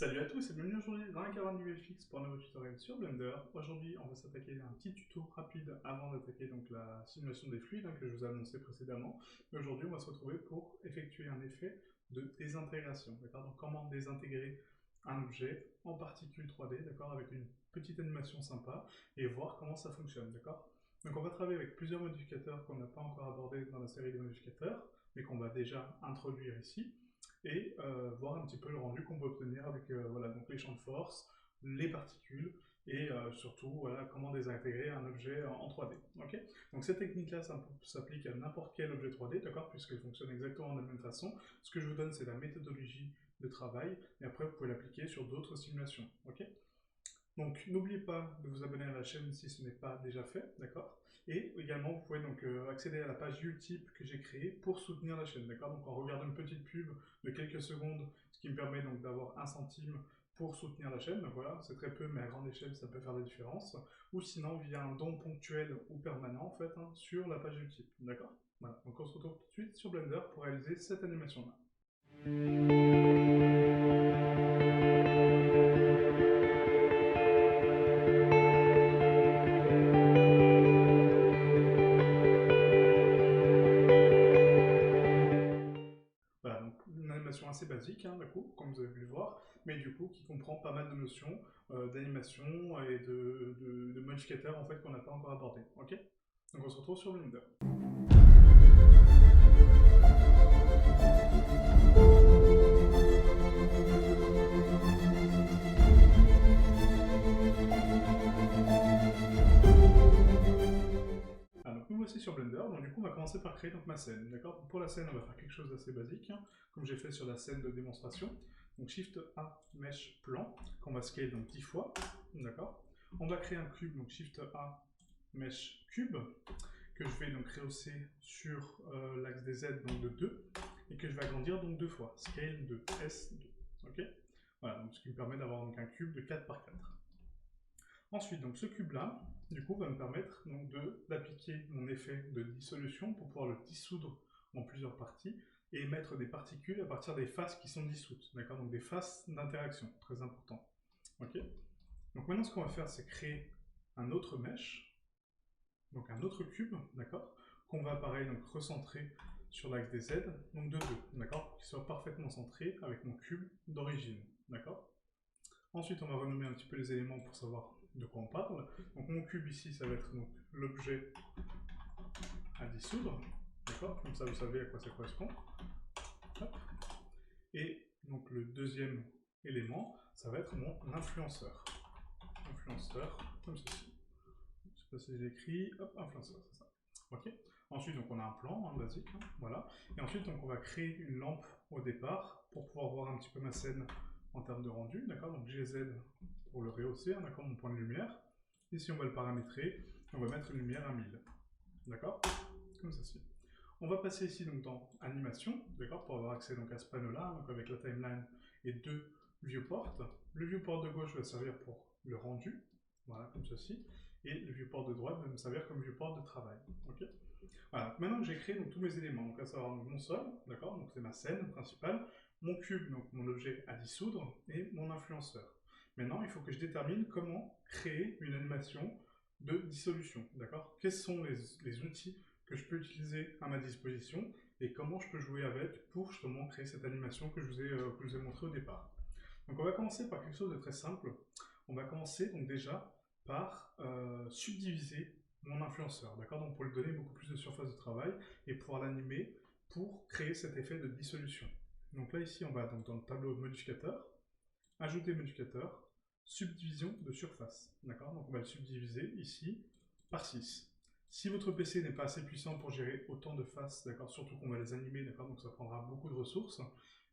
Salut à tous et bienvenue aujourd'hui dans la caverne du VFX pour un nouveau tutoriel sur Blender. Aujourd'hui, on va s'attaquer à un petit tuto rapide avant d'attaquer donc la simulation des fluides que je vous ai annoncé précédemment. Aujourd'hui, on va se retrouver pour effectuer un effet de désintégration. D'accord. Donc, comment désintégrer un objet en particules 3D, d'accord, avec une petite animation sympa et voir comment ça fonctionne, d'accord. Donc, on va travailler avec plusieurs modificateurs qu'on n'a pas encore abordés dans la série des modificateurs, mais qu'on va déjà introduire ici et voir un petit peu le rendu qu'on peut obtenir avec voilà, donc les champs de force, les particules et surtout voilà, comment désintégrer un objet en 3D. Okay, donc cette technique-là s'applique à n'importe quel objet 3D, d'accord, puisqu'elle fonctionne exactement de la même façon. Ce que je vous donne, c'est la méthodologie de travail, et après vous pouvez l'appliquer sur d'autres simulations. Okay, donc n'oubliez pas de vous abonner à la chaîne si ce n'est pas déjà fait, d'accord. Et également vous pouvez donc accéder à la page Utip que j'ai créée pour soutenir la chaîne, d'accord. Donc en regardant une petite pub de quelques secondes, ce qui me permet donc d'avoir 1 centime pour soutenir la chaîne, donc voilà, c'est très peu mais à grande échelle ça peut faire la différence. Ou sinon via un don ponctuel ou permanent en fait sur la page Utip, d'accord. Voilà, donc on se retrouve tout de suite sur Blender pour réaliser cette animation-là. Voilà, donc une animation assez basique, du coup, comme vous avez pu le voir, mais du coup qui comprend pas mal de notions d'animation et de modificateurs en fait qu'on n'a pas encore abordé. Ok. Donc on se retrouve sur Blender. Alors, nous voici sur Blender, donc du coup on va commencer par créer donc, ma scène, d'accord. Pour la scène on va faire quelque chose d'assez basique, comme j'ai fait sur la scène de démonstration. Donc Shift A, Mesh, Plan, qu'on va scale donc 10 fois, d'accord. On va créer un cube, donc Shift A, Mesh, Cube, que je vais donc rehausser sur l'axe des Z donc de 2, et que je vais agrandir donc 2 fois, scale de S2, ok. Voilà, donc ce qui me permet d'avoir donc un cube de 4 par 4. Ensuite, donc ce cube-là, du coup, va me permettre donc d'appliquer mon effet de dissolution pour pouvoir le dissoudre en plusieurs parties et mettre des particules à partir des faces qui sont dissoutes, d'accord. Donc des faces d'interaction, très important. Ok. Donc maintenant, ce qu'on va faire, c'est créer un autre mesh, donc un autre cube, d'accord, qu'on va pareil donc recentrer sur l'axe des Z, donc de 2, d'accord, qui soit parfaitement centré avec mon cube d'origine, d'accord. Ensuite, on va renommer un petit peu les éléments pour savoir de quoi on parle. Donc mon cube ici, ça va être l'objet à dissoudre, d'accord. Comme ça, vous savez à quoi ça correspond. Hop. Et donc le deuxième élément, ça va être mon influenceur. Influenceur, comme ceci. Je ne sais pas si j'ai écrit, hop, influenceur, c'est ça. Ok. Ensuite, donc on a un plan basique, voilà. Et ensuite, donc on va créer une lampe au départ pour pouvoir voir un petit peu ma scène en termes de rendu, d'accord. Donc GZ pour le rehausser, d'accord, mon point de lumière. Ici, on va le paramétrer, on va mettre une lumière à 1000, d'accord, comme ceci. On va passer ici donc dans animation, d'accord, pour avoir accès donc à ce panneau-là, donc avec la timeline et 2 viewports. Le viewport de gauche va servir pour le rendu, voilà, comme ceci, et le viewport de droite va me servir comme viewport de travail. Ok. Voilà, maintenant que j'ai créé donc, tous mes éléments, donc à savoir donc, mon sol, d'accord, donc c'est ma scène principale, mon cube, donc mon objet à dissoudre, et mon influenceur. Maintenant, il faut que je détermine comment créer une animation de dissolution, d'accord. Quels sont les outils que je peux utiliser à ma disposition et comment je peux jouer avec pour justement créer cette animation que je vous ai montré au départ. Donc on va commencer par quelque chose de très simple. On va commencer donc déjà par subdiviser mon influenceur, d'accord. Donc pour lui donner beaucoup plus de surface de travail et pouvoir l'animer pour créer cet effet de dissolution. Donc là ici on va donc dans le tableau de modificateur, ajouter modificateur, subdivision de surface, d'accord. Donc on va le subdiviser ici par 6. Si votre PC n'est pas assez puissant pour gérer autant de faces, d'accord, surtout qu'on va les animer, d'accord, donc ça prendra beaucoup de ressources,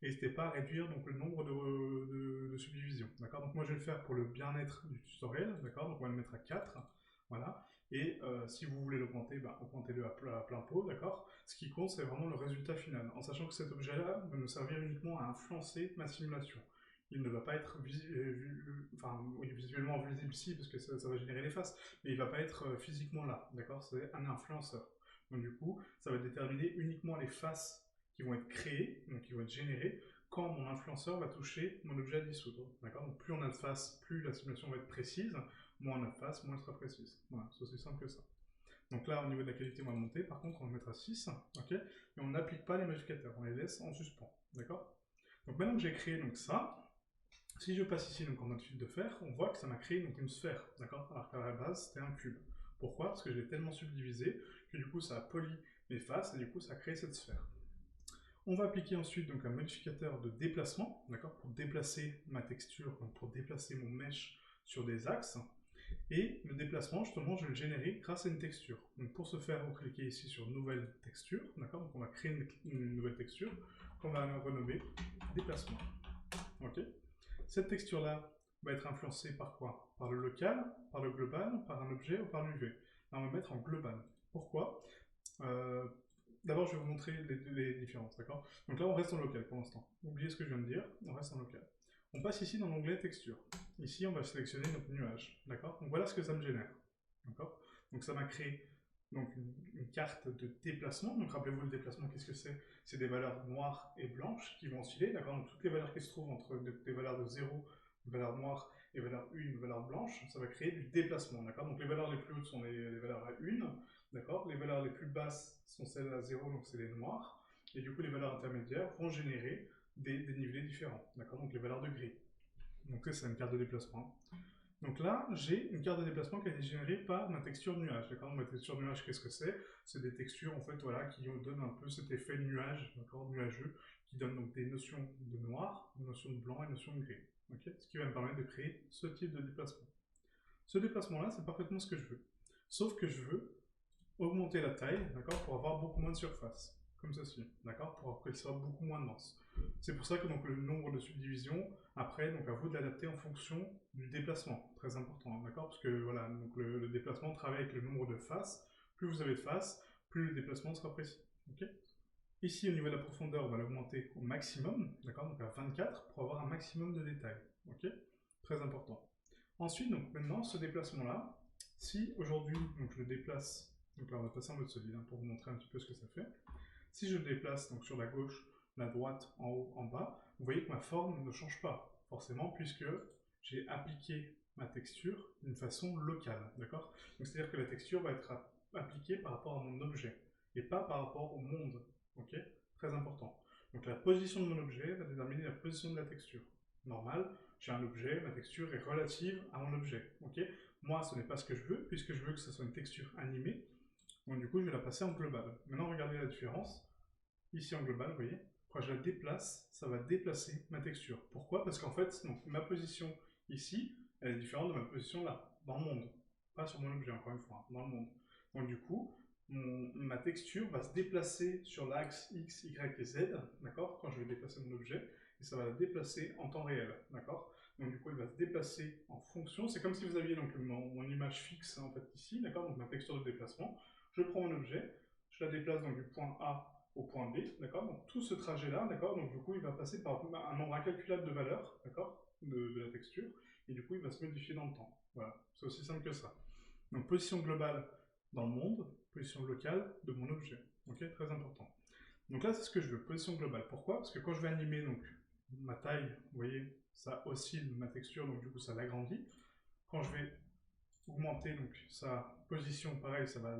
n'hésitez pas à réduire donc, le nombre de subdivisions, d'accord. Donc moi je vais le faire pour le bien-être du tutoriel, d'accord, donc on va le mettre à 4, voilà. Et si vous voulez l'augmenter, bah, augmentez-le à plein pot, d'accord. Ce qui compte, c'est vraiment le résultat final, en sachant que cet objet-là va me servir uniquement à influencer ma simulation. Il ne va pas être visuellement visible si, parce que ça va générer les faces, mais il ne va pas être physiquement là, d'accord. C'est un influenceur. Donc du coup, ça va déterminer uniquement les faces qui vont être créées, donc qui vont être générées quand mon influenceur va toucher mon objet à dissoudre. D'accord? Donc plus on a de faces, plus la simulation va être précise, moins on a de faces, moins elle sera précise. Voilà, c'est aussi simple que ça. Donc là, au niveau de la qualité, on va monter. Par contre, on va mettre à 6, ok? Et on n'applique pas les modificateurs, on les laisse en suspens. D'accord? Donc maintenant que j'ai créé donc ça, si je passe ici donc en mode fil de fer, on voit que ça m'a créé donc une sphère, d'accord? Alors qu'à la base, c'était un cube. Pourquoi? Parce que je l'ai tellement subdivisé que du coup, ça a poli mes faces et du coup, ça a créé cette sphère. On va appliquer ensuite donc un modificateur de déplacement, d'accord? Pour déplacer ma texture, donc pour déplacer mon mesh sur des axes. Et le déplacement, justement, je vais le générer grâce à une texture. Donc pour ce faire, on va cliquer ici sur Nouvelle texture, d'accord? Donc on va créer une nouvelle texture qu'on va renommer déplacement. Ok? Cette texture-là va être influencée par quoi? Par le local, par le global, par un objet ou par l'UV. Là, on va mettre en global. Pourquoi? D'abord, je vais vous montrer les différences, d'accord? Donc là, on reste en local pour l'instant. Oubliez ce que je viens de dire, on reste en local. On passe ici dans l'onglet texture. Ici, on va sélectionner notre nuage, d'accord? Donc voilà ce que ça me génère, d'accord? Donc ça m'a créé donc une carte de déplacement. Donc rappelez-vous, le déplacement, qu'est-ce que c'est? C'est des valeurs noires et blanches qui vont osciller, d'accord? Donc toutes les valeurs qui se trouvent entre des valeurs de 0, une valeur noire et valeur 1, une valeur blanche, ça va créer du déplacement, d'accord? Donc les valeurs les plus hautes sont les valeurs à 1, d'accord? Les valeurs les plus basses sont celles à 0, donc c'est les noirs. Et du coup, les valeurs intermédiaires vont générer des dénivelés différents, d'accord? Donc les valeurs de gris. Donc ça, c'est une carte de déplacement. Donc là, j'ai une carte de déplacement qui a été générée par ma texture nuage, d'accord? Ma texture nuage, qu'est-ce que c'est? C'est des textures, en fait, voilà, qui donnent un peu cet effet nuage, d'accord, nuageux, qui donnent donc des notions de noir, des notions de blanc et des notions de gris, ok? Ce qui va me permettre de créer ce type de déplacement. Ce déplacement-là, c'est parfaitement ce que je veux. Sauf que je veux augmenter la taille, d'accord, pour avoir beaucoup moins de surface, comme ceci, d'accord, pour qu'elle soit beaucoup moins dense. C'est pour ça que donc, le nombre de subdivisions, après, donc à vous de l'adapter en fonction du déplacement, très important, d'accord, parce que voilà, donc le déplacement travaille avec le nombre de faces. Plus vous avez de faces, plus le déplacement sera précis. Okay. Ici, au niveau de la profondeur, on va l'augmenter au maximum, d'accord, donc à 24, pour avoir un maximum de détails. Ok, très important. Ensuite, donc maintenant, ce déplacement-là, si aujourd'hui, donc je le déplace, donc là on va passer en mode solide hein, pour vous montrer un petit peu ce que ça fait. Si je le déplace donc sur la gauche, la droite, en haut, en bas, vous voyez que ma forme ne change pas, forcément, puisque j'ai appliqué ma texture d'une façon locale, d'accord? Donc c'est-à-dire que la texture va être appliquée par rapport à mon objet, et pas par rapport au monde, ok? Très important. Donc la position de mon objet va déterminer la position de la texture. Normal, j'ai un objet, ma texture est relative à mon objet, ok? Moi, ce n'est pas ce que je veux, puisque je veux que ce soit une texture animée, donc du coup, je vais la passer en global. Maintenant, regardez la différence. Ici en global, vous voyez, quand je la déplace, ça va déplacer ma texture. Pourquoi? Parce qu'en fait, donc, ma position ici, elle est différente de ma position là, dans le monde. Pas sur mon objet, encore une fois, dans le monde. Donc du coup, ma texture va se déplacer sur l'axe X, Y et Z, d'accord? Quand je vais déplacer mon objet, et ça va la déplacer en temps réel, d'accord? Donc du coup, elle va se déplacer en fonction. C'est comme si vous aviez donc mon image fixe en fait ici, d'accord? Donc ma texture de déplacement. Je prends mon objet, je la déplace donc du point A au point B, d'accord? Donc tout ce trajet-là, d'accord? Donc du coup, il va passer par un nombre incalculable de valeurs, d'accord? De la texture, et du coup, il va se modifier dans le temps. Voilà, c'est aussi simple que ça. Donc position globale dans le monde, position locale de mon objet. Ok, très important. Donc là, c'est ce que je veux, position globale. Pourquoi? Parce que quand je vais animer donc ma taille, vous voyez, ça oscille ma texture, donc du coup, ça l'agrandit. Quand je vais augmenter donc sa position, pareil, ça va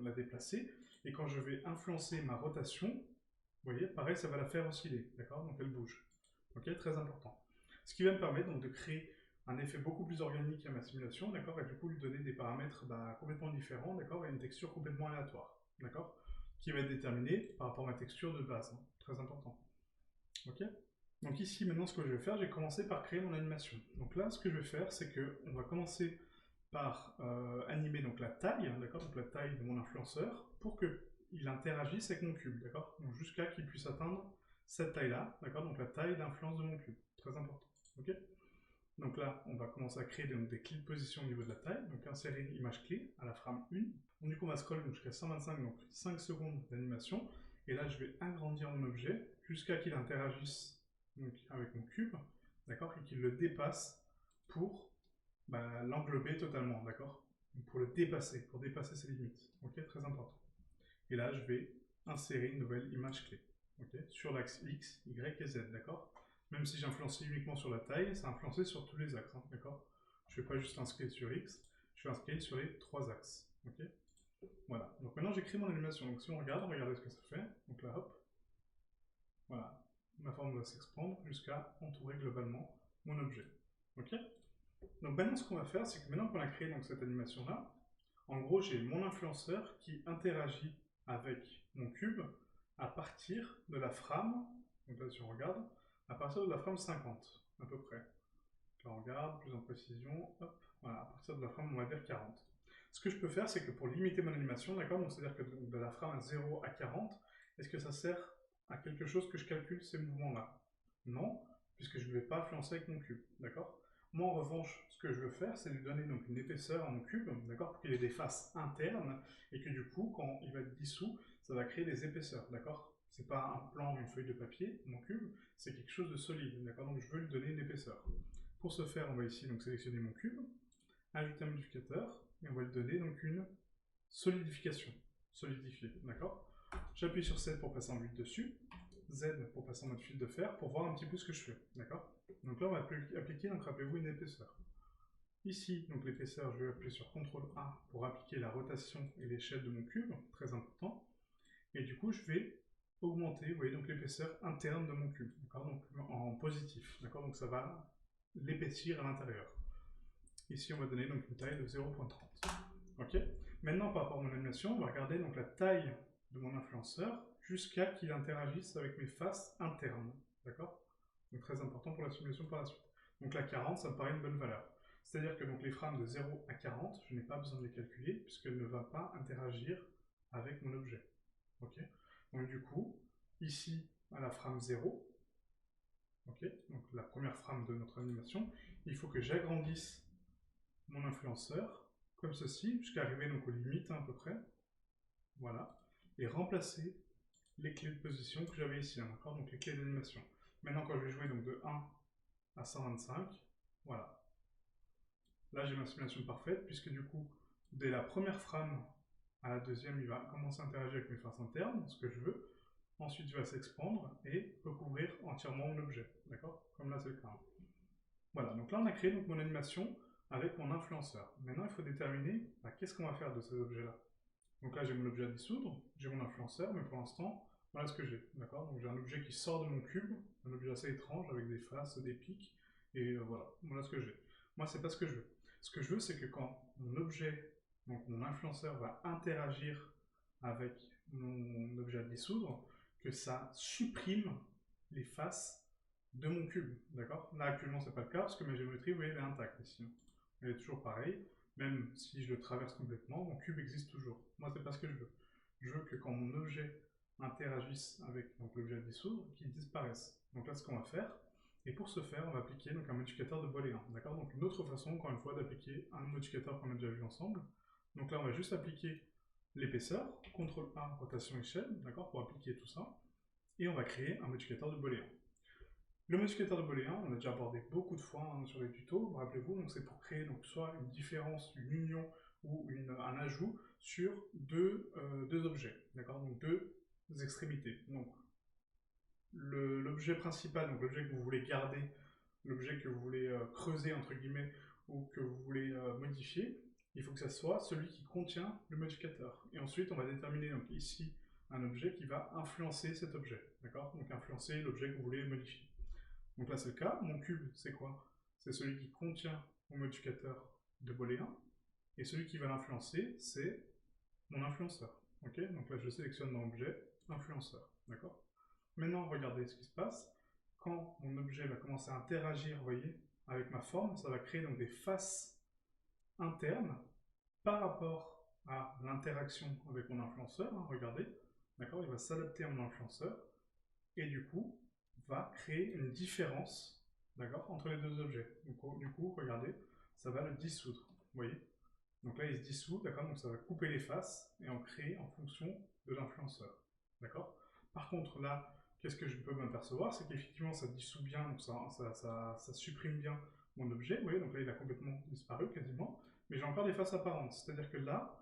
la déplacer. Et quand je vais influencer ma rotation, vous voyez, pareil, ça va la faire osciller, d'accord? Donc elle bouge. Ok, très important. Ce qui va me permettre donc de créer un effet beaucoup plus organique à ma simulation, d'accord? Et du coup lui donner des paramètres complètement différents, d'accord? Et une texture complètement aléatoire, d'accord? Qui va être déterminée par rapport à ma texture de base, hein. Très important. Ok? Donc ici, maintenant, ce que je vais faire, j'ai commencé par créer mon animation. Donc là, ce que je vais faire, c'est qu'on va commencer par animer donc la taille, d'accord, donc la taille de mon influenceur, pour qu'il interagisse avec mon cube, d'accord, donc jusqu'à qu'il puisse atteindre cette taille-là, d'accord, donc la taille d'influence de mon cube, très important, ok. Donc là, on va commencer à créer donc, des clés de position au niveau de la taille, donc insérer une image clé à la frame 1, donc du coup on va scroll jusqu'à 125, donc 5 secondes d'animation, et là je vais agrandir mon objet jusqu'à qu'il interagisse donc, avec mon cube, d'accord, et qu'il le dépasse pour l'englober totalement, d'accord? Pour le dépasser, pour dépasser ses limites. Ok, très important. Et là, je vais insérer une nouvelle image clé. okay, sur l'axe X, Y et Z, d'accord? Même si j'influençais uniquement sur la taille, ça influençait sur tous les axes, hein, d'accord? Je ne fais pas juste un scale sur X, je fais un scale sur les 3 axes, ok? Voilà, donc maintenant j'ai créé mon animation, donc si on regarde, regardez ce que ça fait, donc là hop, voilà, ma forme va s'expandre jusqu'à entourer globalement mon objet, ok? Donc maintenant ce qu'on va faire, c'est que maintenant qu'on a créé donc, cette animation-là, en gros j'ai mon influenceur qui interagit avec mon cube à partir de la frame, donc là si on regarde, à partir de la frame 50, à peu près. Là on regarde, plus en précision, hop, voilà, à partir de la frame on va dire 40. Ce que je peux faire, c'est que pour limiter mon animation, d'accord, donc c'est-à-dire que de la frame 0 à 40, est-ce que ça sert à quelque chose que je calcule ces mouvements-là? Non, puisque je ne vais pas influencer avec mon cube, d'accord? Moi, en revanche, ce que je veux faire, c'est lui donner donc une épaisseur à mon cube, d'accord, pour qu'il ait des faces internes, et que du coup, quand il va être dissous, ça va créer des épaisseurs, d'accord? C'est pas un plan ou une feuille de papier, mon cube, c'est quelque chose de solide, d'accord? Donc je veux lui donner une épaisseur. Pour ce faire, on va ici donc sélectionner mon cube, ajouter un modificateur, et on va lui donner donc une solidification, solidifier, d'accord? J'appuie sur 7 pour passer en butte dessus, Z pour passer en mode fil de fer, pour voir un petit peu ce que je fais, d'accord? Donc là, on va appliquer, donc rappelez-vous, une épaisseur. Ici, donc l'épaisseur, je vais appuyer sur CTRL A pour appliquer la rotation et l'échelle de mon cube, très important. Et du coup, je vais augmenter, vous voyez, donc l'épaisseur interne de mon cube, d'accord? Donc en positif, d'accord? Donc ça va l'épaissir à l'intérieur. Ici, on va donner donc une taille de 0.30. Ok. Maintenant, par rapport à mon animation, on va regarder donc la taille de mon influenceur jusqu'à qu'il interagisse avec mes faces internes. D'accord? Donc très important pour la simulation par la suite. Donc la 40, ça me paraît une bonne valeur. C'est-à-dire que donc les frames de 0 à 40, je n'ai pas besoin de les calculer puisqu'elle ne va pas interagir avec mon objet. Ok. Donc du coup, ici, à la frame 0, ok, donc la première frame de notre animation, il faut que j'agrandisse mon influenceur, comme ceci, jusqu'à arriver donc aux limites à peu près, voilà, et remplacer les clés de position que j'avais ici, d'accord, donc les clés d'animation. Maintenant, quand je vais jouer donc de 1 à 125, voilà. Là, j'ai ma simulation parfaite, puisque du coup, dès la première frame à la deuxième, il va commencer à interagir avec mes faces internes, ce que je veux. Ensuite, il va s'expandre et recouvrir entièrement mon objet, d'accord, comme là c'est le cas. Voilà, donc là on a créé donc mon animation avec mon influenceur. Maintenant il faut déterminer qu'est-ce qu'on va faire de ces objets-là. Donc là j'ai mon objet à dissoudre, j'ai mon influenceur, mais pour l'instant, voilà ce que j'ai. D'accord. Donc j'ai un objet qui sort de mon cube, un objet assez étrange avec des faces, des pics, et voilà ce que j'ai. Moi c'est pas ce que je veux. Ce que je veux c'est que quand mon objet, donc mon influenceur va interagir avec mon objet à dissoudre, que ça supprime les faces de mon cube, d'accord? Là actuellement c'est pas le cas parce que ma géométrie, vous voyez, elle est intacte ici. Elle est toujours pareille, même si je le traverse complètement, mon cube existe toujours. Moi c'est pas ce que je veux. Je veux que quand mon objet interagisse avec l'objet à dissoudre, qu'il disparaisse. Donc là ce qu'on va faire, et pour ce faire on va appliquer donc, un modificateur de booléen, d'accord? Donc une autre façon encore une fois d'appliquer un modificateur qu'on a déjà vu ensemble. Donc là on va juste appliquer l'épaisseur, CTRL A, rotation échelle, d'accord, pour appliquer tout ça, et on va créer un modificateur de booléen. Le modificateur de booléen, on l'a déjà abordé beaucoup de fois sur les tutos, rappelez-vous, c'est pour créer donc, soit une différence, une union ou un ajout sur deux objets, d'accord, donc deux extrémités. Donc l'objet principal, donc l'objet que vous voulez garder, l'objet que vous voulez creuser entre guillemets ou que vous voulez modifier, il faut que ça soit celui qui contient le modificateur. Et ensuite, on va déterminer donc ici un objet qui va influencer cet objet, d'accord, donc influencer l'objet que vous voulez modifier. Donc là c'est le cas, mon cube c'est quoi? C'est celui qui contient mon modificateur de booléen, et celui qui va l'influencer c'est mon influenceur. Ok, donc là je sélectionne mon objet, influenceur, d'accord? Maintenant regardez ce qui se passe, quand mon objet va commencer à interagir, vous voyez, avec ma forme, ça va créer donc des faces internes par rapport à l'interaction avec mon influenceur, hein, regardez, d'accord, il va s'adapter à mon influenceur, et du coup, va créer une différence, d'accord, entre les deux objets. Donc, du coup, regardez, ça va le dissoudre, vous voyez. Donc là, il se dissout, d'accord, donc ça va couper les faces et en créer en fonction de l'influenceur, d'accord. Par contre, là, qu'est-ce que je peux m'apercevoir, c'est qu'effectivement, ça dissout bien, donc ça supprime bien mon objet, vous voyez, donc là, il a complètement disparu quasiment, mais j'ai encore des faces apparentes, c'est-à-dire que là,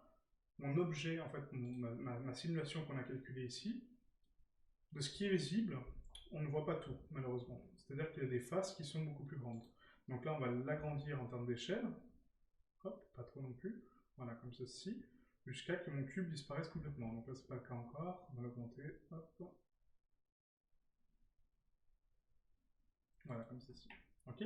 mon objet, en fait, ma simulation qu'on a calculée ici, de ce qui est visible, on ne voit pas tout, malheureusement. C'est-à-dire qu'il y a des faces qui sont beaucoup plus grandes. Donc là, on va l'agrandir en termes d'échelle. Hop, pas trop non plus. Voilà, comme ceci. Jusqu'à que mon cube disparaisse complètement. Donc là, c'est pas le cas encore. On va l'augmenter. Hop. Voilà, comme ceci. Ok.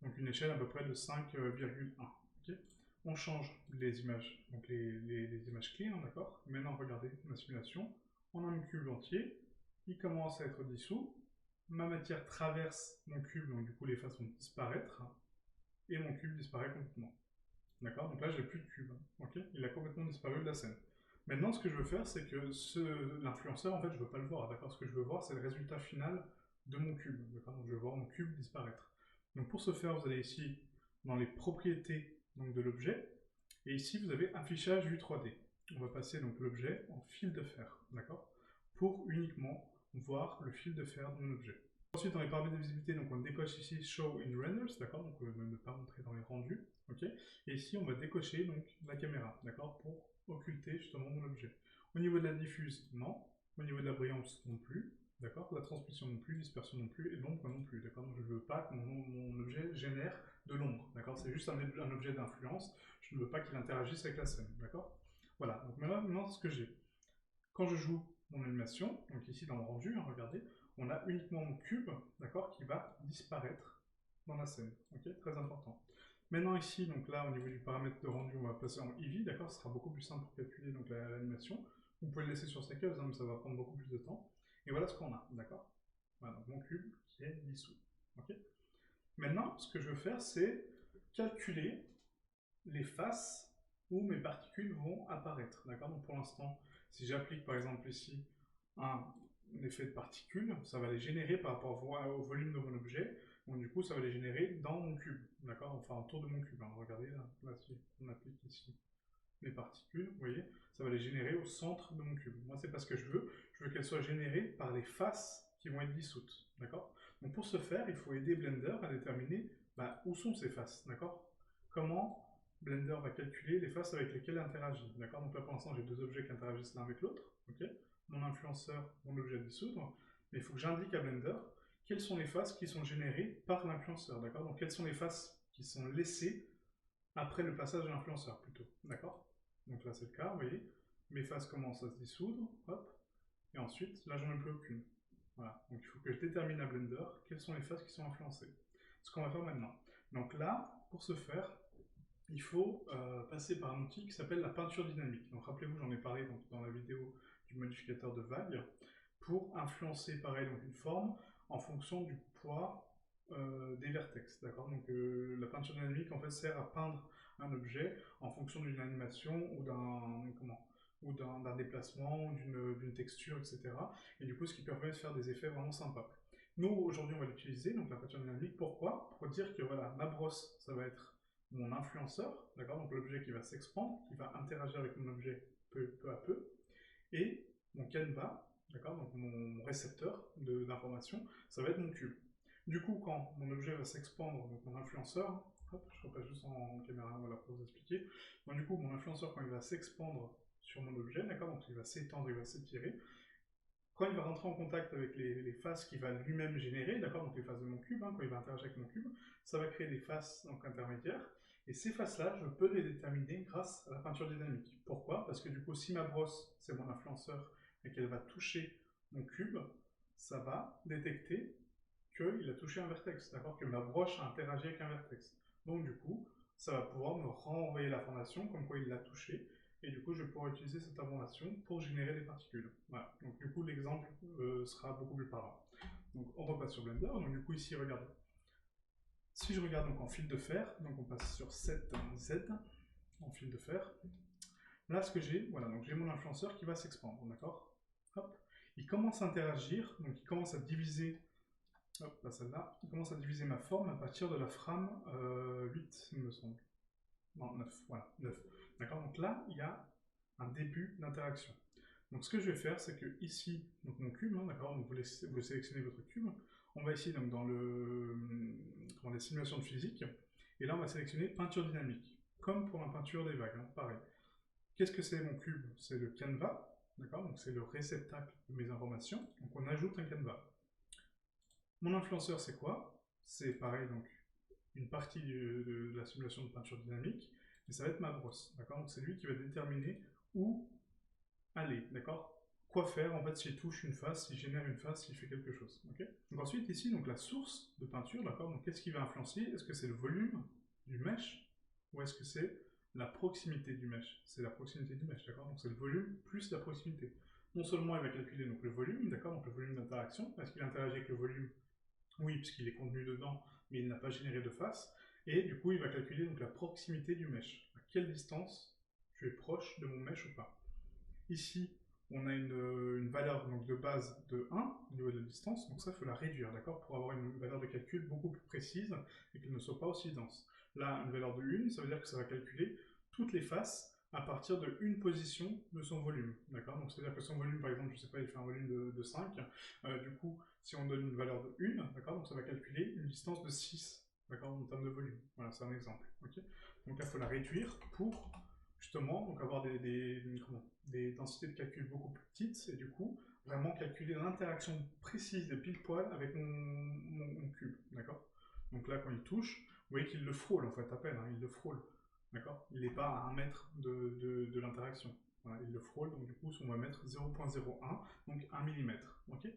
Donc une échelle à peu près de 5,1. Ok. On change les images, donc les images clés, hein, d'accord. Maintenant, regardez ma simulation. On a un cube entier. Il commence à être dissous. Ma matière traverse mon cube, donc du coup les faces vont disparaître. Et mon cube disparaît complètement. D'accord. Donc là, j'ai plus de cube. Ok. Il a complètement disparu de la scène. Maintenant, ce que je veux faire, c'est que l'influenceur, en fait, je ne veux pas le voir. D'accord. Ce que je veux voir, c'est le résultat final de mon cube. D'accord. Donc je veux voir mon cube disparaître. Donc pour ce faire, vous allez ici dans les propriétés donc, de l'objet. Et ici, vous avez affichage vue 3D. On va passer donc l'objet en fil de fer. D'accord. Pour uniquement voir le fil de fer de mon objet. Ensuite, dans les paramètres de visibilité, donc on décoche ici Show in Renders, d'accord, donc ne pas montrer dans les rendus, ok. Et ici, on va décocher donc la caméra, d'accord, pour occulter justement mon objet. Au niveau de la diffuse, non. Au niveau de la brillance, non plus, d'accord. La transmission non plus, dispersion non plus, et l'ombre non plus, d'accord. Donc je ne veux pas que mon objet génère de l'ombre, d'accord. C'est juste un objet d'influence. Je ne veux pas qu'il interagisse avec la scène, d'accord. Voilà. Donc maintenant, ce que j'ai, quand je joue mon animation, donc ici dans le rendu, hein, regardez, on a uniquement mon cube, d'accord, qui va disparaître dans la scène. Ok, très important. Maintenant ici, donc là, au niveau du paramètre de rendu, on va passer en Eevee, d'accord, ce sera beaucoup plus simple pour calculer donc l'animation. Vous pouvez le laisser sur séquence, hein, mais ça va prendre beaucoup plus de temps. Et voilà ce qu'on a, d'accord. Voilà, donc mon cube qui est dissous. Ok. Maintenant, ce que je veux faire, c'est calculer les faces où mes particules vont apparaître, d'accord. Donc pour l'instant, si j'applique par exemple ici un effet de particules, ça va les générer par rapport au volume de mon objet. Donc du coup, ça va les générer dans mon cube, d'accord, enfin autour de mon cube. Hein. Regardez là, si on applique ici les particules, vous voyez, ça va les générer au centre de mon cube. Moi, c'est pas ce que je veux. Je veux qu'elles soient générées par les faces qui vont être dissoutes, d'accord. Donc pour ce faire, il faut aider Blender à déterminer où sont ces faces, d'accord. Comment Blender va calculer les faces avec lesquelles il interagit, d'accord. Donc là, pour l'instant, j'ai deux objets qui interagissent l'un avec l'autre, ok. Mon influenceur, mon objet à dissoudre, mais il faut que j'indique à Blender quelles sont les faces qui sont générées par l'influenceur, d'accord. Donc quelles sont les faces qui sont laissées après le passage de l'influenceur, plutôt, d'accord. Donc là, c'est le cas, vous voyez, mes faces commencent à se dissoudre, hop, et ensuite, là, j'en ai plus aucune. Voilà, donc il faut que je détermine à Blender quelles sont les faces qui sont influencées. Ce qu'on va faire maintenant. Donc là, pour ce faire, il faut passer par un outil qui s'appelle la peinture dynamique. Donc rappelez-vous, j'en ai parlé donc, dans la vidéo du modificateur de vague, pour influencer pareil donc une forme en fonction du poids des vertex. D'accord. Donc la peinture dynamique en fait sert à peindre un objet en fonction d'une animation ou d'un déplacement, ou d'une texture, etc. Et du coup, ce qui permet de faire des effets vraiment sympas. Nous, aujourd'hui, on va l'utiliser, donc la peinture dynamique. Pourquoi? Pour dire que voilà, ma brosse, ça va être mon influenceur, d'accord, donc l'objet qui va s'expandre, qui va interagir avec mon objet peu à peu, et mon canevas, d'accord, donc mon récepteur d'information, ça va être mon cube. Du coup, quand mon objet va s'expandre, donc mon influenceur, hop, je repasse juste en caméra, voilà, pour vous expliquer. Donc du coup, mon influenceur, quand il va s'expandre sur mon objet, d'accord, donc il va s'étendre, il va s'étirer, quand il va rentrer en contact avec les faces qu'il va lui-même générer, d'accord, donc les faces de mon cube, hein, quand il va interagir avec mon cube, ça va créer des faces donc, intermédiaires, et ces faces-là, je peux les déterminer grâce à la peinture dynamique. Pourquoi? Parce que du coup, si ma brosse, c'est mon influenceur, et qu'elle va toucher mon cube, ça va détecter qu'il a touché un vertex, d'accord, que ma broche a interagi avec un vertex. Donc du coup, ça va pouvoir me renvoyer l'information comme quoi il l'a touché, et du coup je vais pouvoir utiliser cette information pour générer des particules. Voilà, donc du coup l'exemple sera beaucoup plus parlant. Donc on repasse sur Blender, donc du coup ici regardez. Si je regarde donc en fil de fer, donc on passe sur 7Z en fil de fer. Là ce que j'ai, voilà, donc j'ai mon influenceur qui va s'expandre, d'accord. Hop, il commence à interagir, donc il commence à diviser. Hop, là celle-là, il commence à diviser ma forme à partir de la frame 8, il me semble. Non, 9, voilà, 9. D'accord, donc là, il y a un début d'interaction. Donc ce que je vais faire, c'est que ici, donc mon cube, hein, d'accord, donc vous sélectionnez votre cube, on va ici donc dans les simulations de physique, et là on va sélectionner peinture dynamique, comme pour la peinture des vagues, hein, pareil. Qu'est-ce que c'est mon cube? C'est le canevas, d'accord? Donc c'est le réceptacle de mes informations, donc on ajoute un canevas. Mon influenceur, c'est quoi? C'est pareil, donc une partie de la simulation de peinture dynamique, mais ça va être ma brosse, d'accord? Donc c'est lui qui va déterminer où aller, d'accord? Quoi faire en fait s'il touche une face, s'il génère une face, s'il fait quelque chose, ok? Donc ensuite ici, donc la source de peinture, d'accord? Donc qu'est-ce qui va influencer? Est-ce que c'est le volume du mesh ou est-ce que c'est la proximité du mesh? C'est la proximité du mesh, d'accord? Donc c'est le volume plus la proximité. Non seulement il va calculer donc le volume, d'accord? Donc le volume d'interaction, est-ce qu'il interagit avec le volume? Oui, puisqu'il est contenu dedans, mais il n'a pas généré de face. Et du coup, il va calculer donc la proximité du mesh. À quelle distance je suis proche de mon mesh ou pas. Ici, on a une valeur donc, de base de 1 au niveau de la distance, donc ça, il faut la réduire, d'accord, pour avoir une valeur de calcul beaucoup plus précise et qu'elle ne soit pas aussi dense. Là, une valeur de 1, ça veut dire que ça va calculer toutes les faces à partir de une position de son volume, d'accord. Donc c'est-à-dire que son volume, par exemple, je ne sais pas, il fait un volume de 5, du coup, si on donne une valeur de 1, d'accord, donc ça va calculer une distance de 6, d'accord, en termes de volume. Voilà, c'est un exemple, ok. Donc là, il faut la réduire pour justement donc avoir des densités de calcul beaucoup plus petites et du coup vraiment calculer l'interaction précise de pile poil avec mon cube, d'accord. Donc là quand il touche, vous voyez qu'il le frôle en fait à peine, hein, il le frôle, d'accord. Il n'est pas à 1 mètre de l'interaction, voilà, il le frôle, donc du coup on va mettre 0,01, donc 1 mm, ok.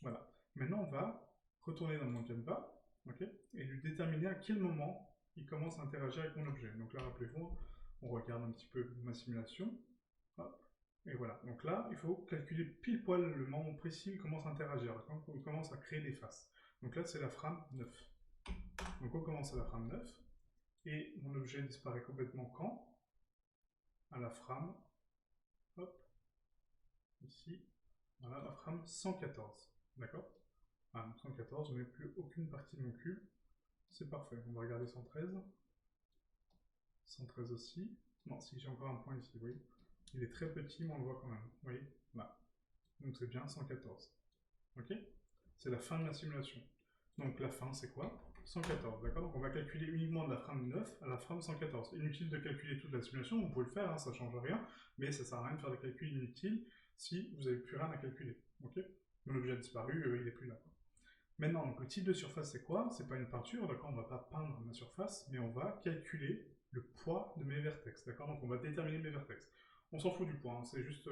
Voilà. Maintenant on va retourner dans mon canevas, ok, et lui déterminer à quel moment il commence à interagir avec mon objet. Donc là rappelez-vous, on regarde un petit peu ma simulation. Hop. Et voilà. Donc là, il faut calculer pile poil le moment précis où il commence à interagir, quand il commence à créer des faces. Donc là, c'est la frame 9. Donc on commence à la frame 9. Et mon objet disparaît complètement quand? À la frame, hop, ici, voilà, la frame 114. D'accord? Ah, 114, je n'ai plus aucune partie de mon cube. C'est parfait. On va regarder 113. 113 aussi. Non, si j'ai encore un point ici, oui. Il est très petit, mais on le voit quand même. Vous voyez? Là. Donc c'est bien 114. Ok? C'est la fin de la simulation. Donc la fin, c'est quoi? 114, d'accord? Donc on va calculer uniquement de la frame 9 à la frame 114. Inutile de calculer toute la simulation, vous pouvez le faire, hein, ça ne change rien, mais ça ne sert à rien de faire des calculs inutiles si vous n'avez plus rien à calculer. Ok? Mon objet a disparu, il n'est plus là. Maintenant, donc, le type de surface, c'est quoi? C'est pas une peinture, d'accord? On ne va pas peindre ma surface, mais on va calculer le poids de mes vertex, d'accord? Donc on va déterminer mes vertex. On s'en fout du poids, hein, c'est juste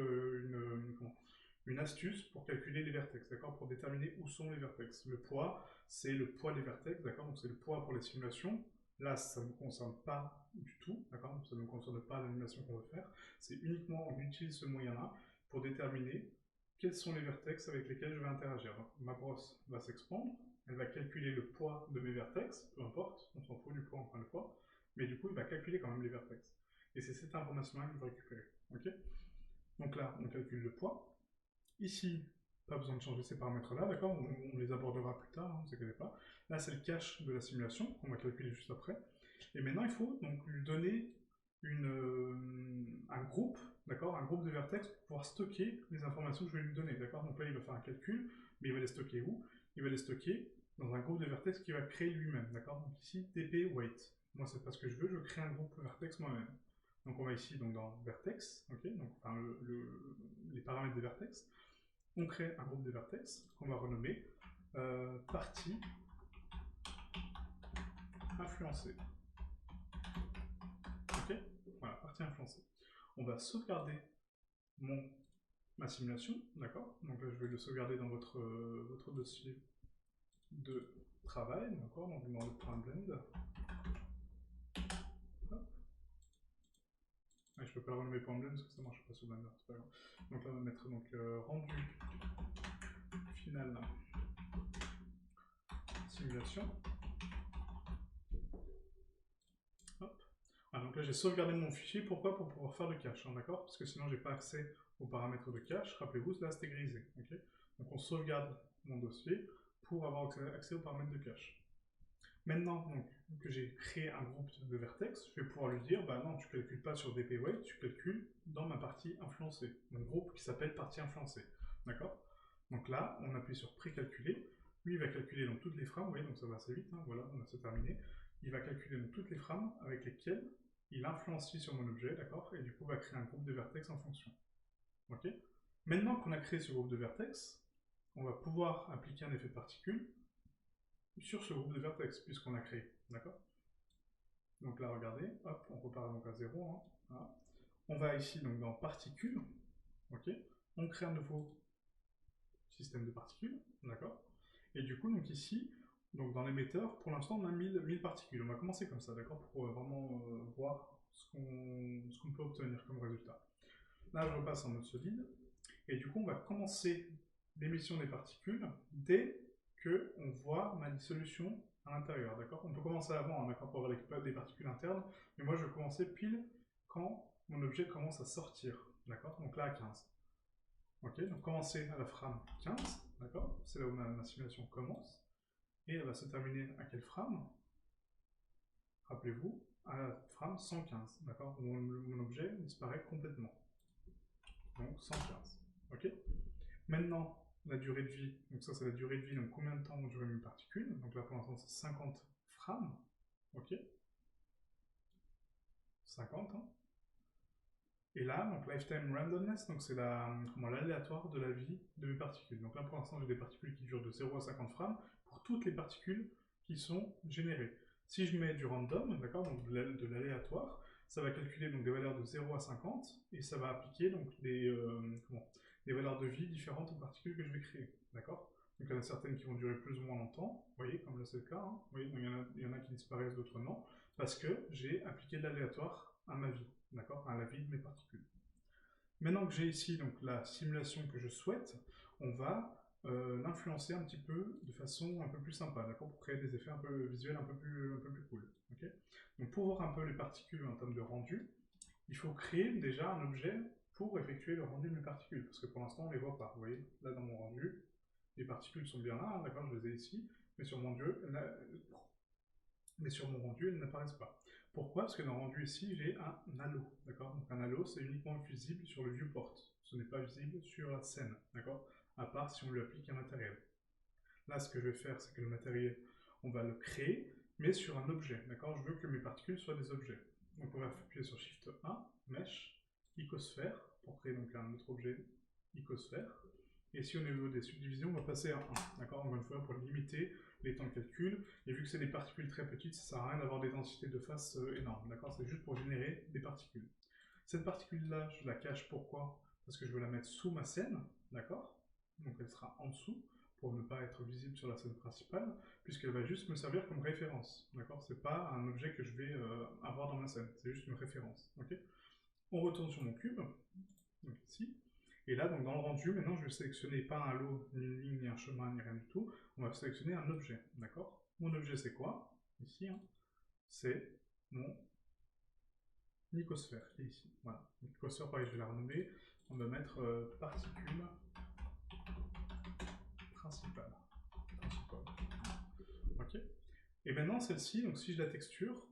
une astuce pour calculer les vertex, d'accord? Pour déterminer où sont les vertex. Le poids, c'est le poids des vertex, d'accord? Donc c'est le poids pour les simulations. Là, ça ne nous concerne pas du tout, d'accord? Ça ne nous concerne pas l'animation qu'on veut faire. C'est uniquement, on utilise ce moyen-là pour déterminer quels sont les vertex avec lesquels je vais interagir. Donc, ma brosse va s'expandre, elle va calculer le poids de mes vertex, peu importe, on s'en fout du poids encore une fois, mais du coup, il va calculer quand même les vertex. Et c'est cette information-là que je vais récupérer. Okay, donc là, on calcule le poids. Ici, pas besoin de changer ces paramètres-là, d'accord, on les abordera plus tard, hein, ne vous inquiétez pas. Là, c'est le cache de la simulation, qu'on va calculer juste après. Et maintenant, il faut donc lui donner un groupe, d'accord, un groupe de vertex pour pouvoir stocker les informations que je vais lui donner, d'accord. Donc là, il va faire un calcul, mais il va les stocker où? Il va les stocker dans un groupe de vertex qu'il va créer lui-même, d'accord. Donc ici, dp weight. Moi, c'est pas ce que je veux créer un groupe vertex moi-même. Donc on va ici donc dans vertex, ok, donc enfin, les paramètres des vertex. On crée un groupe de vertex qu'on va renommer partie influencée. Ok, voilà, partie influencée. On va sauvegarder ma simulation, d'accord? Donc là, je vais le sauvegarder dans votre dossier de travail, d'accord? Donc dans le point blend. Ah, je peux pas le renommer point blend parce que ça marche pas sur Blender, c'est pas grave. Donc là, on va mettre donc rendu final simulation. Hop. Ah, donc là, j'ai sauvegardé mon fichier. Pourquoi? Pour pouvoir faire le cache, hein, d'accord? Parce que sinon, j'ai pas accès aux paramètres de cache. Rappelez-vous, là, c'était grisé. Okay, donc on sauvegarde mon dossier pour avoir accès aux paramètres de cache. Maintenant donc, que j'ai créé un groupe de vertex, je vais pouvoir lui dire, bah non, tu calcules pas sur dpWeight, tu calcules dans ma partie influencée, mon groupe qui s'appelle partie influencée, d'accord? Donc là, on appuie sur précalculer, lui il va calculer donc toutes les frames, vous voyez, donc ça va assez vite, hein, voilà, on a ça terminé, il va calculer donc toutes les frames avec lesquelles il influencie sur mon objet, d'accord? Et du coup va créer un groupe de vertex en fonction. Ok. Maintenant qu'on a créé ce groupe de vertex, on va pouvoir appliquer un effet de particule sur ce groupe de vertex, puisqu'on a créé. D'accord? Donc là, regardez, hop, on repart donc à 0. Hein, voilà. On va ici donc dans particules. Ok. On crée un nouveau système de particules. D'accord? Et du coup, donc ici, donc dans l'émetteur, pour l'instant, on a 1000 particules. On va commencer comme ça, d'accord? Pour vraiment voir ce qu'on peut obtenir comme résultat. Là, je repasse en mode solide. Et du coup, on va commencer l'émission des particules dès qu'on voit ma dissolution à l'intérieur, d'accord? On peut commencer avant, hein, d'accord, pour avoir des particules internes, mais moi, je vais commencer pile quand mon objet commence à sortir, d'accord? Donc là, à 15. Ok, donc commencer à la frame 15, d'accord? C'est là où ma simulation commence. Et elle va se terminer à quelle frame? Rappelez-vous, à la frame 115, d'accord? Où mon objet disparaît complètement. Donc 115, ok? Maintenant, la durée de vie, donc ça c'est la durée de vie, donc combien de temps vont durer mes particules? Donc là pour l'instant c'est 50 frames, ok? 50, hein? Et là, donc lifetime randomness, donc c'est l'aléatoire de la vie de mes particules. Donc là pour l'instant j'ai des particules qui durent de 0 à 50 frames pour toutes les particules qui sont générées. Si je mets du random, d'accord, donc de l'aléatoire, ça va calculer donc des valeurs de 0 à 50 et ça va appliquer donc des valeurs de vie différentes aux particules que je vais créer, d'accord? Donc il y en a certaines qui vont durer plus ou moins longtemps, vous voyez, comme là c'est le cas, hein. Vous voyez, donc il y en a qui disparaissent, d'autres non, parce que j'ai appliqué de l'aléatoire à ma vie, d'accord, à la vie de mes particules. Maintenant que j'ai ici donc la simulation que je souhaite, on va l'influencer un petit peu de façon un peu plus sympa, d'accord, pour créer des effets un peu visuels un peu plus cool. Okay, donc pour voir un peu les particules en termes de rendu, il faut créer déjà un objet pour effectuer le rendu de mes particules, parce que pour l'instant on ne les voit pas. Vous voyez, là dans mon rendu, les particules sont bien là, hein, d'accord, je les ai ici, mais sur mon rendu, elles n'apparaissent pas. Pourquoi? Parce que dans le rendu ici, j'ai un halo, d'accord? Donc un halo, c'est uniquement visible sur le viewport. Ce n'est pas visible sur la scène, d'accord? À part si on lui applique un matériel. Là, ce que je vais faire, c'est que le matériel, on va le créer, mais sur un objet, d'accord? Je veux que mes particules soient des objets. Donc on va appuyer sur Shift A, Mesh, Icosphère, pour créer donc un autre objet, Icosphère. Et ici, au niveau des subdivisions, on va passer à 1, d'accord? Encore une fois, pour limiter les temps de calcul. Et vu que c'est des particules très petites, ça ne sert à rien d'avoir des densités de face énormes, d'accord? C'est juste pour générer des particules. Cette particule-là, je la cache, pourquoi? Parce que je veux la mettre sous ma scène, d'accord? Donc elle sera en dessous, pour ne pas être visible sur la scène principale, puisqu'elle va juste me servir comme référence, d'accord? C'est pas un objet que je vais avoir dans ma scène, c'est juste une référence, ok? On retourne sur mon cube, donc ici, et là, donc dans le rendu, maintenant je vais sélectionner pas un lot, ni une ligne, ni un chemin, ni rien du tout, on va sélectionner un objet, d'accord? Mon objet c'est quoi? Ici, hein, c'est mon icosphère, qui est ici, voilà. L'icosphère, pareil, je vais la renommer, on va mettre particule principale. Ok. Et maintenant celle-ci, donc si je la texture,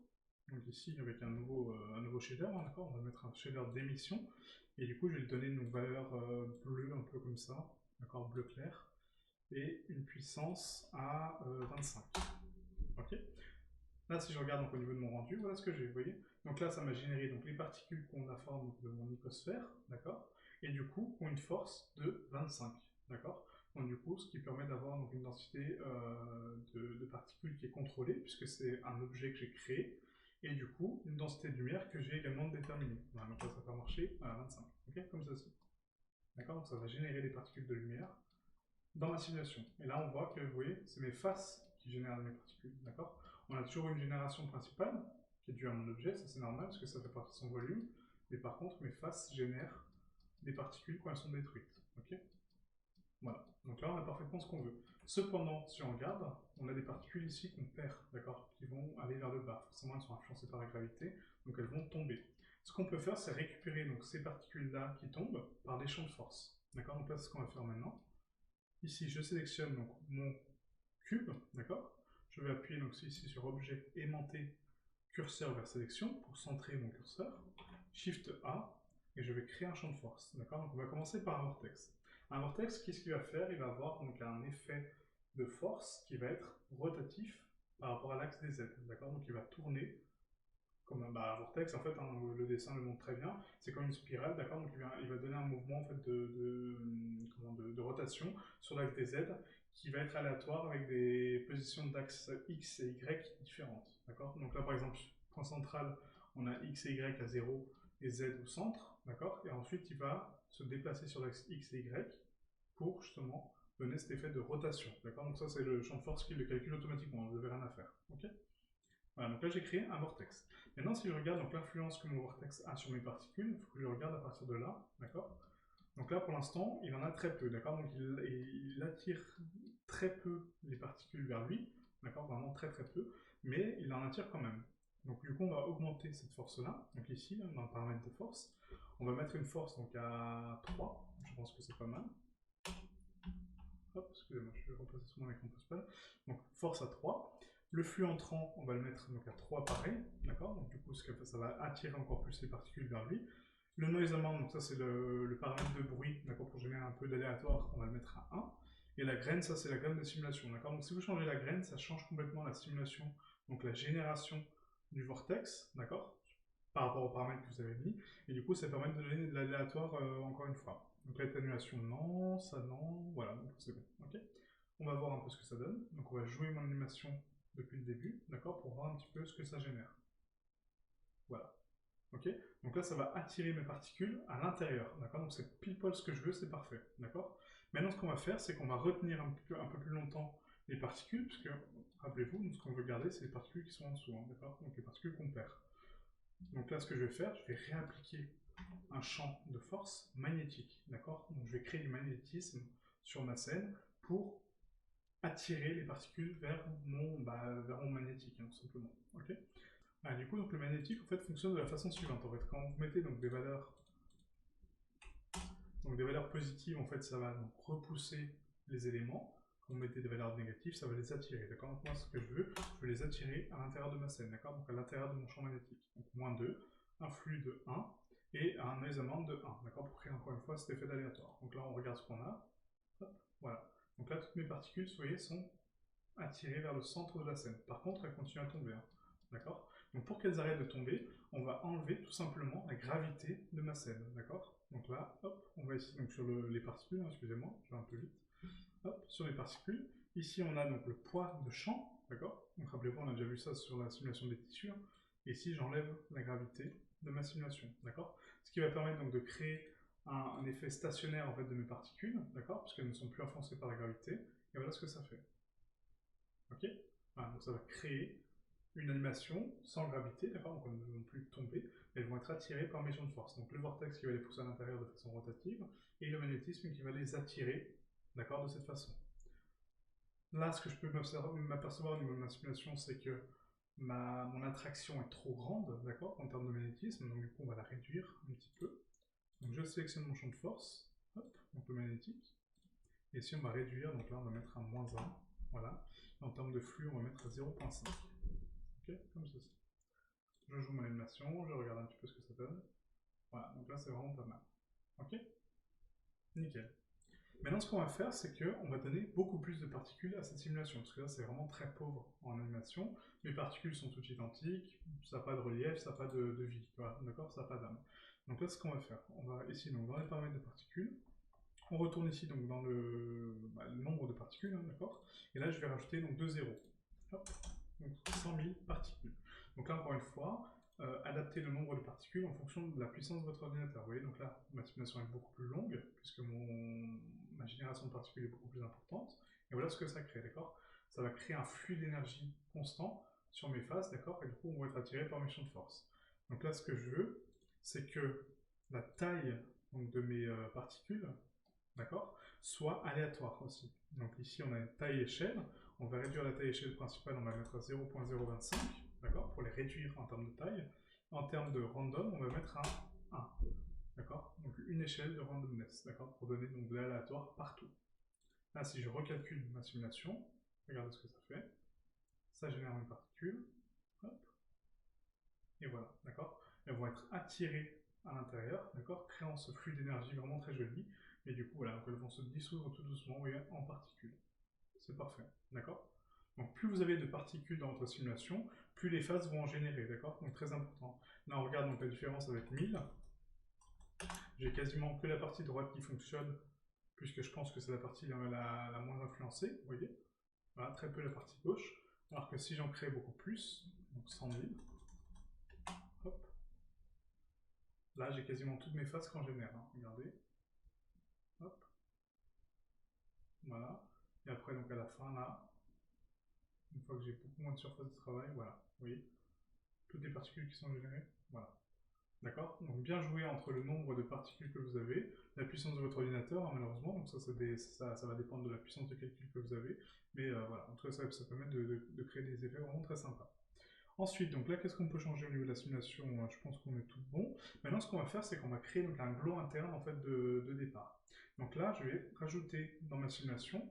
donc ici avec un nouveau shader, hein, d'accord, on va mettre un shader d'émission, et du coup je vais lui donner une valeur bleue un peu comme ça, d'accord, bleu clair, et une puissance à 25. Ok. Là si je regarde donc, au niveau de mon rendu, voilà ce que j'ai, vous voyez. Donc là ça m'a généré donc, les particules qu'on a forme de mon icosphère, d'accord, et du coup ont une force de 25, d'accord. Donc du coup, ce qui permet d'avoir une densité de particules qui est contrôlée, puisque c'est un objet que j'ai créé, et du coup, une densité de lumière que j'ai également déterminée. Voilà, donc là, ça va marcher à 25, ok, comme ceci. D'accord, donc ça va générer des particules de lumière dans ma simulation. Et là, on voit que, vous voyez, c'est mes faces qui génèrent mes particules, d'accord. On a toujours une génération principale, qui est due à mon objet, ça c'est normal, parce que ça fait partie de son volume, mais par contre, mes faces génèrent des particules quand elles sont détruites, ok. Voilà, donc là on a parfaitement ce qu'on veut. Cependant, si on regarde, on a des particules ici qu'on perd, d'accord, qui vont aller vers le bas. Forcément, elles sont influencées par la gravité, donc elles vont tomber. Ce qu'on peut faire, c'est récupérer donc, ces particules-là qui tombent par des champs de force. D'accord, donc là c'est ce qu'on va faire maintenant. Ici, je sélectionne donc, mon cube, d'accord. Je vais appuyer donc, ici sur Objet, aimanter, curseur vers sélection pour centrer mon curseur. Shift A, et je vais créer un champ de force. D'accord, donc on va commencer par un vortex. Un vortex, qu'est-ce qu'il va faire? Il va avoir donc un effet de force qui va être rotatif par rapport à l'axe des Z. D'accord, donc il va tourner comme un vortex, en fait, hein, le dessin le montre très bien, c'est comme une spirale, d'accord, donc il va donner un mouvement en fait, de rotation sur l'axe des Z qui va être aléatoire avec des positions d'axe X et Y différentes, d'accord. Donc là, par exemple, point central, on a X et Y à 0 et Z au centre, d'accord, et ensuite il va se déplacer sur l'axe X et Y pour justement donner cet effet de rotation, d'accord. Donc ça, c'est le champ de force qui le calcule automatiquement, vous n'avez rien à faire, ok. Voilà, donc là j'ai créé un vortex. Maintenant, si je regarde l'influence que mon vortex a sur mes particules, il faut que je regarde à partir de là, d'accord. Donc là, pour l'instant, il en a très peu, d'accord. Donc il attire très peu les particules vers lui, d'accord, vraiment très très peu, mais il en attire quand même. Donc du coup, on va augmenter cette force-là. Donc ici, dans le paramètre de force, on va mettre une force donc à 3, je pense que c'est pas mal. Hop, excusez-moi, je vais repasser sur mon écran principal. Donc force à 3. Le flux entrant, on va le mettre donc à 3 pareil, d'accord. Donc du coup, ça va attirer encore plus les particules vers lui. Le noise amount, donc ça c'est le paramètre de bruit, d'accord, pour générer un peu d'aléatoire, on va le mettre à 1. Et la graine, ça c'est la graine de simulation, d'accord. Donc si vous changez la graine, ça change complètement la simulation, donc la génération du vortex, d'accord, par rapport aux paramètres que vous avez mis. Et du coup, ça permet de donner de l'aléatoire encore une fois. Donc l'atténuation, non, ça non, voilà, donc c'est bon, ok. On va voir un peu ce que ça donne. Donc on va jouer mon animation depuis le début, d'accord, pour voir un petit peu ce que ça génère. Voilà. Ok. Donc là, ça va attirer mes particules à l'intérieur, d'accord. Donc c'est pile poil ce que je veux, c'est parfait, d'accord. Maintenant, ce qu'on va faire, c'est qu'on va retenir un peu plus longtemps les particules, puisque, rappelez-vous, ce qu'on veut garder, c'est les particules qui sont en dessous, hein, d'accord. Donc les particules qu'on perd. Donc là, ce que je vais faire, je vais réappliquer un champ de force magnétique, d'accord. Donc je vais créer du magnétisme sur ma scène pour attirer les particules vers vers mon magnétique, hein, tout simplement. Ok. Ah, du coup, donc, le magnétique en fait, fonctionne de la façon suivante. En fait, quand vous mettez donc, des valeurs positives, en fait, ça va donc, repousser les éléments. Quand vous mettez des valeurs négatives, ça va les attirer. D'accord. Donc, moi, ce que je veux les attirer à l'intérieur de ma scène. D'accord. Donc, à l'intérieur de mon champ magnétique. Donc, moins 2, un flux de 1 et un noise amount de 1. D'accord. Pour créer encore une fois cet effet d'aléatoire. Donc là, on regarde ce qu'on a. Hop, voilà. Donc là, toutes mes particules, vous voyez, sont attirées vers le centre de la scène. Par contre, elles continuent à tomber. Hein. D'accord. Donc pour qu'elles arrêtent de tomber, on va enlever tout simplement la gravité de ma scène. D'accord. Donc là, hop, on va ici donc sur les particules, hein, excusez-moi, je vais un peu vite. Hop, sur les particules. Ici, on a donc le poids de champ. D'accord. Donc rappelez-vous, on a déjà vu ça sur la simulation des tissus. Et ici, j'enlève la gravité de ma simulation. D'accord. Ce qui va permettre donc de créer un effet stationnaire en fait de mes particules, d'accord, parce qu'elles ne sont plus influencées par la gravité. Et voilà ce que ça fait. Ok. Voilà, donc ça va créer une animation sans gravité, d'accord, donc elles ne vont plus tomber, elles vont être attirées par mes champs de force. Donc le vortex qui va les pousser à l'intérieur de façon rotative et le magnétisme qui va les attirer, d'accord, de cette façon. Là, ce que je peux m'apercevoir au niveau de ma simulation, c'est que mon attraction est trop grande, d'accord, en termes de magnétisme, donc du coup on va la réduire un petit peu. Donc je sélectionne mon champ de force, hop, donc le magnétique, et ici on va réduire, donc là on va mettre un moins 1, voilà. Et en termes de flux, on va mettre à 0.5. Ok, comme ceci. Je joue mon animation, je regarde un petit peu ce que ça donne. Voilà, donc là c'est vraiment pas mal. Ok. Nickel. Maintenant ce qu'on va faire, c'est qu'on va donner beaucoup plus de particules à cette simulation, parce que là c'est vraiment très pauvre en animation. Les particules sont toutes identiques, ça n'a pas de relief, ça n'a pas de vie, voilà, d'accord, ça n'a pas d'âme. Donc là ce qu'on va faire, on va ici donc, dans les paramètres de particules, on retourne ici donc dans le nombre de particules, hein, d'accord. Et là je vais rajouter donc 2 zéros. Hop, donc 100 000 particules. Donc là encore une fois, adapter le nombre de particules en fonction de la puissance de votre ordinateur. Vous voyez, donc là ma simulation est beaucoup plus longue, puisque ma génération de particules est beaucoup plus importante. Et voilà ce que ça crée, d'accord. Ça va créer un flux d'énergie constant sur mes faces, d'accord, et du coup on va être attiré par mes champs de force. Donc là ce que je veux, c'est que la taille donc, de mes particules, d'accord, soit aléatoire aussi. Donc ici on a une taille échelle, on va réduire la taille échelle principale, on va mettre à 0.025, d'accord, pour les réduire en termes de taille. En termes de random, on va mettre à 1, d'accord, donc une échelle de randomness, d'accord, pour donner donc de l'aléatoire partout. Là si je recalcule ma simulation, regardez ce que ça fait, ça génère une particule, hop, et voilà, d'accord, elles vont être attirées à l'intérieur, d'accord, créant ce flux d'énergie vraiment très joli. Et du coup, voilà, donc elles vont se dissoudre tout doucement, vous voyez, en particules. C'est parfait, d'accord. Donc plus vous avez de particules dans votre simulation, plus les phases vont en générer, d'accord? Donc très important. Là on regarde donc la différence avec 1000. J'ai quasiment que la partie droite qui fonctionne, puisque je pense que c'est la partie la moins influencée, vous voyez? Voilà, très peu la partie gauche. Alors que si j'en crée beaucoup plus, donc 100 000, hop, là j'ai quasiment toutes mes phases qu'en génère, hein, regardez. Hop, voilà. Et après donc à la fin là, une fois que j'ai beaucoup moins de surface de travail, voilà, vous voyez, toutes les particules qui sont générées, voilà. D'accord? Donc bien jouer entre le nombre de particules que vous avez, la puissance de votre ordinateur, hein, malheureusement, donc ça va dépendre de la puissance de calcul que vous avez, mais voilà, en tout cas ça permet de créer des effets vraiment très sympas. Ensuite, donc là, qu'est-ce qu'on peut changer au niveau de la simulation? Je pense qu'on est tout bon. Maintenant, ce qu'on va faire, c'est qu'on va créer donc, un glow interne en fait, de départ. Donc là, je vais rajouter dans ma simulation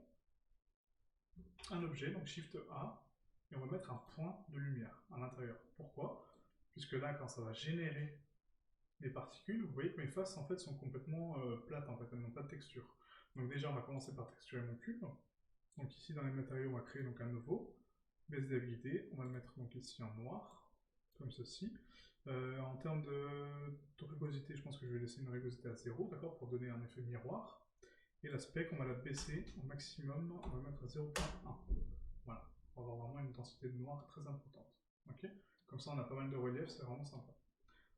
un objet, donc Shift A, et on va mettre un point de lumière à l'intérieur. Pourquoi? Puisque là, quand ça va générer les particules, vous voyez que mes faces en fait sont complètement plates, en fait, elles n'ont pas de texture. Donc déjà, on va commencer par texturer mon cube. Donc ici, dans les matériaux, on va créer donc un nouveau. Baisse d'habilité, on va le mettre donc ici en noir, comme ceci. En termes de rugosité, je pense que je vais laisser une rugosité à 0, d'accord, pour donner un effet miroir. Et la spec, on va la baisser au maximum, on va la mettre à 0.1. Voilà, pour avoir vraiment une densité de noir très importante. Ok, comme ça, on a pas mal de relief, c'est vraiment sympa.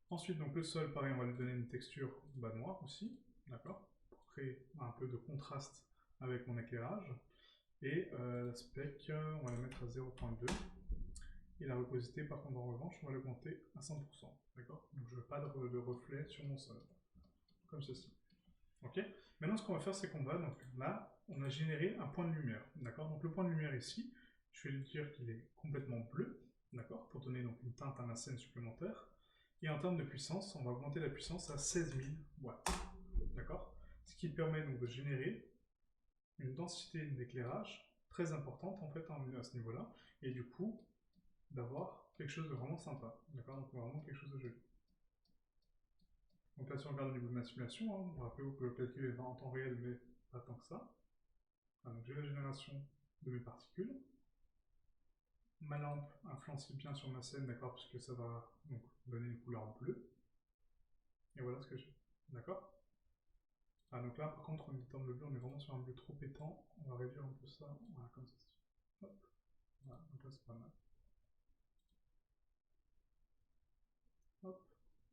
Ensuite, donc le sol, pareil, on va lui donner une texture bas noir aussi, d'accord, pour créer un peu de contraste avec mon éclairage. Et la spec, on va la mettre à 0.2. Et la rugosité, par contre, en revanche, on va l'augmenter à 100%. D'accord? Donc je ne veux pas de reflet sur mon sol. Comme ceci. Ok? Maintenant, ce qu'on va faire, c'est qu'on va, donc là, on a généré un point de lumière. D'accord? Donc le point de lumière ici, je vais lui dire qu'il est complètement bleu. D'accord? Pour donner donc une teinte à ma scène supplémentaire. Et en termes de puissance, on va augmenter la puissance à 16 000 watts. D'accord? Ce qui permet donc de générer une densité d'éclairage très importante en fait à ce niveau-là, et du coup d'avoir quelque chose de vraiment sympa, d'accord? Donc vraiment quelque chose de joli. Donc là si on regarde au niveau de ma simulation, hein, rappelez-vous que le calcul est en temps réel mais pas tant que ça. Alors, donc j'ai la génération de mes particules. Ma lampe influence bien sur ma scène, d'accord, puisque ça va donc donner une couleur bleue. Et voilà ce que j'ai, d'accord? Ah, donc là, par contre, en termes de bleu, on est vraiment sur un bleu trop pétant. On va réduire un peu ça, voilà, comme ça. Hop. Voilà, donc là, c'est pas mal. Hop.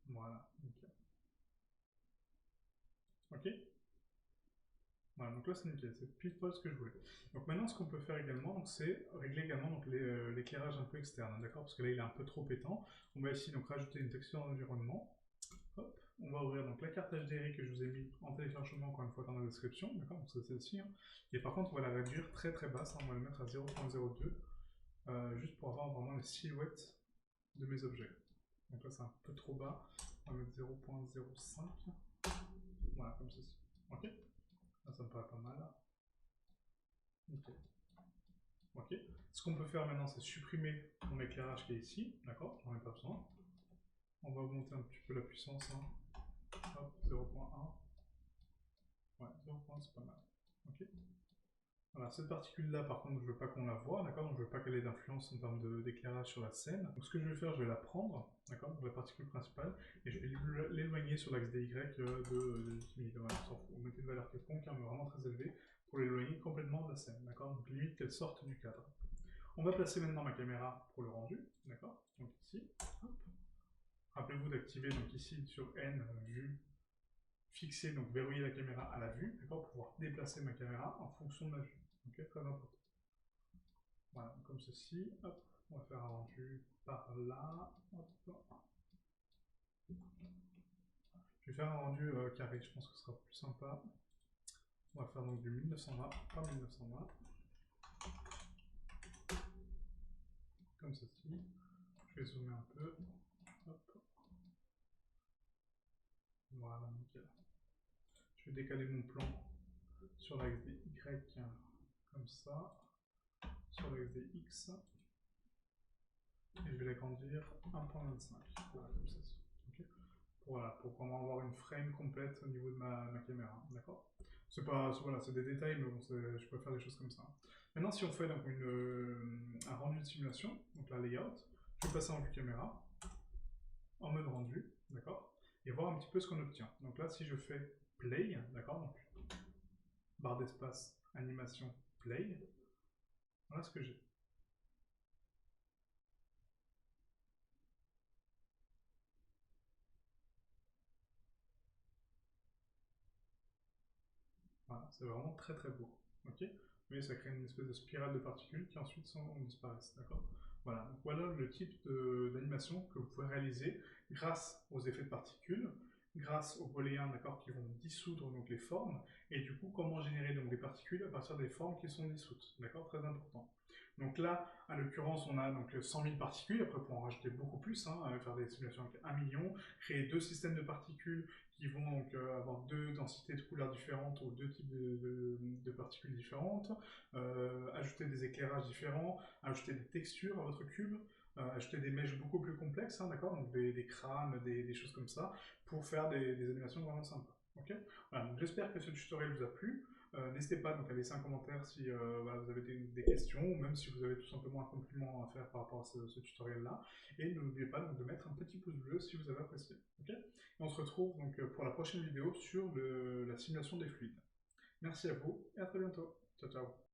Voilà, nickel. Ok? Voilà, donc là, c'est nickel. C'est pile poil ce que je voulais. Donc maintenant, ce qu'on peut faire également, c'est régler également l'éclairage un peu externe, d'accord? Parce que là, il est un peu trop pétant. On va ici donc rajouter une texture d'environnement. Hop. On va ouvrir donc la carte HDRI que je vous ai mis en téléchargement encore une fois dans la description, d'accord? Donc c'est celle-ci. Hein. Et par contre, on va la réduire très très basse, hein. On va la mettre à 0.02, juste pour avoir vraiment les silhouettes de mes objets. Donc là, c'est un peu trop bas. On va mettre 0.05. Voilà, comme ceci. Ok? Là, ça me paraît pas mal. Nickel. Ok. Ce qu'on peut faire maintenant, c'est supprimer mon éclairage qui est ici. D'accord? J'en ai pas besoin. On va augmenter un petit peu la puissance. Hein. Hop, 0.1. Ouais, 0.1 c'est pas mal. Ok. Voilà, cette particule-là, par contre, je veux pas qu'on la voit, d'accord? Donc je veux pas qu'elle ait d'influence en termes d'éclairage sur la scène. Donc ce que je vais faire, je vais la prendre, d'accord? La particule principale, et je vais l'éloigner sur l'axe DY de 10 000. Voilà, on s'en fout. Vous mettez une valeur quelconque, hein, mais vraiment très élevée, pour l'éloigner complètement de la scène, d'accord? Donc limite qu'elle sorte du cadre. On va placer maintenant ma caméra pour le rendu, d'accord? Donc ici, hop. Rappelez-vous d'activer donc ici sur N, vue, fixer, donc verrouiller la caméra à la vue, d'accord, pour pouvoir déplacer ma caméra en fonction de ma vue. Ok, très important. Voilà, comme ceci. Hop, on va faire un rendu par là. Hop. Je vais faire un rendu carré, je pense que ce sera plus sympa. On va faire donc du 1920 par 1920. Comme ceci. Je vais zoomer un peu. Hop. Voilà, nickel. Je vais décaler mon plan sur l'axe des Y comme ça. Sur l'axe des X. Et je vais l'agrandir 1.25. Voilà, comme ceci. Okay. Voilà, pour vraiment avoir une frame complète au niveau de ma caméra. D'accord? C'est pas, voilà, c'est des détails, mais bon, je peux faire des choses comme ça. Maintenant, si on fait donc un rendu de simulation, donc la layout, je vais passer en vue caméra, en mode rendu, d'accord, et voir un petit peu ce qu'on obtient. Donc là, si je fais play, d'accord, donc barre d'espace, animation, play, voilà ce que j'ai. Voilà, c'est vraiment très très beau. Ok. Mais ça crée une espèce de spirale de particules qui ensuite disparaissent. D'accord. Voilà. Donc voilà le type d'animation que vous pouvez réaliser grâce aux effets de particules, grâce aux booléens, d'accord, qui vont dissoudre donc les formes, et du coup comment générer donc des particules à partir des formes qui sont dissoutes. D'accord. Très important. Donc là, à l'occurrence, on a donc 100 000 particules. Après, on peut en rajouter beaucoup plus, hein, faire des simulations avec 1 million, créer deux systèmes de particules qui vont donc avoir deux densités de couleurs différentes ou deux types de particules différentes, ajouter des éclairages différents, ajouter des textures à votre cube, ajouter des mèches beaucoup plus complexes, hein, d'accord, donc des crânes, des choses comme ça, pour faire des animations vraiment sympas. Ok. Voilà, j'espère que ce tutoriel vous a plu. N'hésitez pas donc à laisser un commentaire si voilà, vous avez des questions, ou même si vous avez tout simplement un compliment à faire par rapport à ce tutoriel-là. Et n'oubliez pas donc de mettre un petit pouce bleu si vous avez apprécié. Okay. Et on se retrouve donc pour la prochaine vidéo sur la simulation des fluides. Merci à vous et à très bientôt. Ciao, ciao.